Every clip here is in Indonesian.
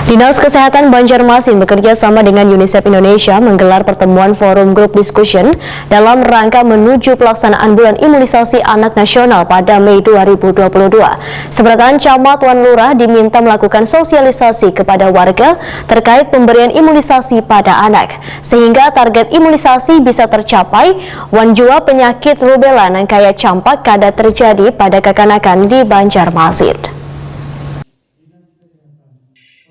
Dinas Kesehatan Banjarmasin bekerja sama dengan UNICEF Indonesia menggelar pertemuan forum group discussion dalam rangka menuju pelaksanaan bulan imunisasi anak nasional pada Mei 2022. Sebratan Camat Wan Lurah diminta melakukan sosialisasi kepada warga terkait pemberian imunisasi pada anak, sehingga target imunisasi bisa tercapai. Wan jua penyakit rubella dan kaya campak kada terjadi pada kekanakan di Banjarmasin.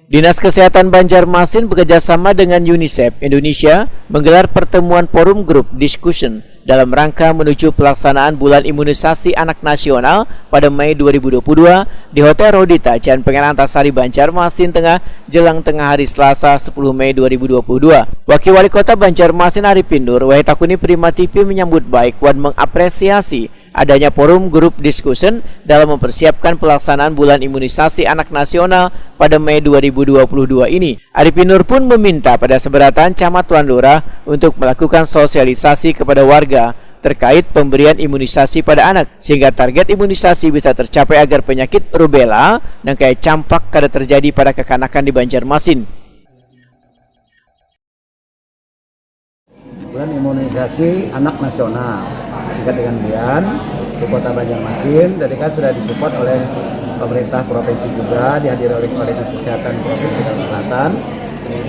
Dinas Kesehatan Banjarmasin bekerjasama dengan UNICEF Indonesia menggelar pertemuan forum group discussion dalam rangka menuju pelaksanaan bulan imunisasi anak nasional pada Mei 2022 di Hotel Rodita, Jalan Pengen Antasari, Banjarmasin Tengah, jelang tengah hari Selasa 10 Mei 2022. Wakil Wali Kota Banjarmasin Arifin Nur Wahitakuni Prima TV menyambut baik dan mengapresiasi adanya forum group discussion dalam mempersiapkan pelaksanaan bulan imunisasi anak nasional pada Mei 2022 ini. Arifin Nur pun meminta pada seberatan Camat Wan Lurah untuk melakukan sosialisasi kepada warga terkait pemberian imunisasi pada anak, sehingga target imunisasi bisa tercapai agar penyakit rubella dan kaya campak kada terjadi pada kekanakan di Banjarmasin. Bulan imunisasi anak nasional singkat dengan BIAN di Kota Banjarmasin, jadi kan sudah disupport oleh pemerintah provinsi juga, dihadiri oleh Dinas Kesehatan Provinsi Kalimantan Selatan,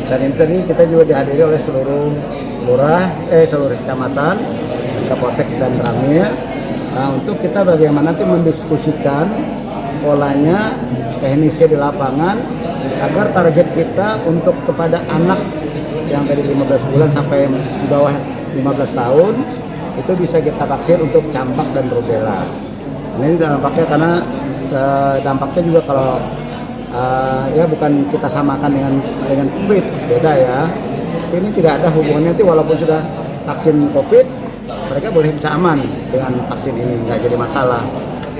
dan ini kita juga dihadiri oleh seluruh seluruh kecamatan, Kapolsek dan Ramil. Nah, untuk kita bagaimana nanti mendiskusikan polanya, teknisnya di lapangan, agar target kita untuk kepada anak yang dari 15 bulan sampai di bawah 15 tahun itu bisa kita vaksin untuk campak dan rubella. Ini dampaknya karena dampaknya juga kalau ya bukan kita samakan dengan COVID, beda ya. Ini tidak ada hubungannya, nanti walaupun sudah vaksin COVID, mereka boleh bisa aman dengan vaksin ini, nggak jadi masalah.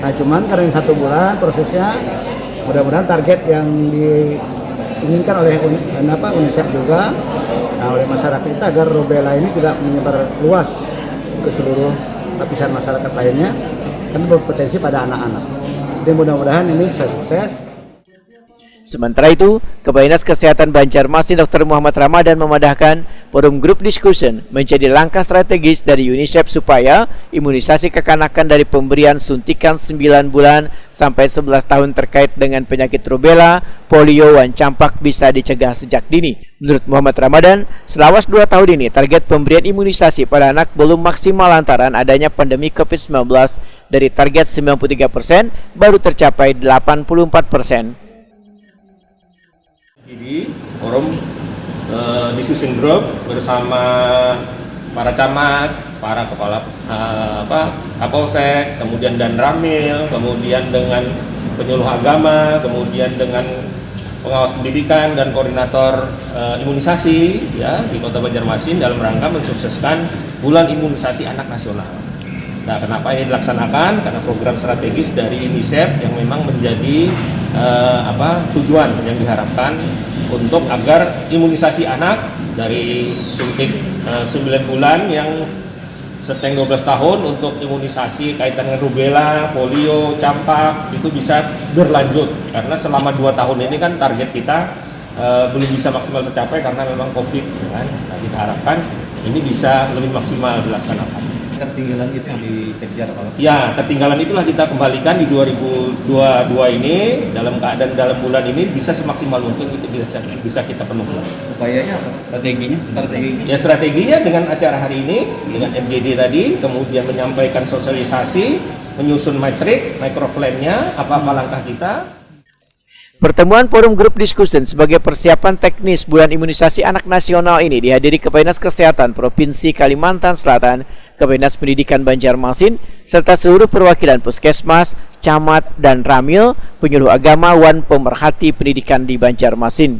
Nah, cuman karena ini 1 bulan prosesnya, mudah-mudahan target yang diinginkan oleh UNICEF juga, oleh masyarakat kita, agar rubella ini tidak menyebar luas ke seluruh lapisan masyarakat lainnya, kan berpotensi pada anak-anak. Jadi mudah-mudahan ini bisa sukses. Sementara itu, Kepala Dinas Kesehatan Banjarmasin Dr. Muhammad Ramadan memadahkan forum group discussion menjadi langkah strategis dari UNICEF supaya imunisasi kekanakan dari pemberian suntikan 9 bulan sampai 11 tahun terkait dengan penyakit rubella, polio, dan campak bisa dicegah sejak dini. Menurut Muhammad Ramadan, selawas 2 tahun ini target pemberian imunisasi pada anak belum maksimal lantaran adanya pandemi COVID-19. Dari target 93% baru tercapai 84%. Di forum discussion group bersama para camat, para kepala Kapolsek, kemudian dan Ramil, kemudian dengan penyuluh agama, kemudian dengan pengawas pendidikan dan koordinator imunisasi ya di Kota Banjarmasin dalam rangka mensukseskan bulan imunisasi anak nasional. Nah, kenapa ini dilaksanakan? Karena program strategis dari UNICEF yang memang menjadi tujuan yang diharapkan untuk agar imunisasi anak dari suntik 9 bulan yang seteng 12 tahun untuk imunisasi kaitan dengan rubella, polio, campak itu bisa berlanjut, karena selama 2 tahun ini kan target kita belum bisa maksimal tercapai karena memang COVID kan. Nah, kita harapkan ini bisa lebih maksimal dilaksanakan. Ketinggalan itu yang dikejar kalau ya, ketinggalan itulah kita kembalikan di 2022 ini, dalam keadaan dalam bulan ini bisa semaksimal mungkin itu bisa kita penuhi. upayanya apa? Strateginya dengan acara hari ini dengan MGD tadi, kemudian menyampaikan sosialisasi, menyusun microplan-nya, apa-apa langkah kita. Pertemuan forum group discussion sebagai persiapan teknis bulan imunisasi anak nasional ini dihadiri Kepala Dinas Kesehatan Provinsi Kalimantan Selatan, Kepala Dinas Pendidikan Banjarmasin, serta seluruh perwakilan puskesmas, camat, dan ramil, penyuluh agama, wan pemerhati pendidikan di Banjarmasin.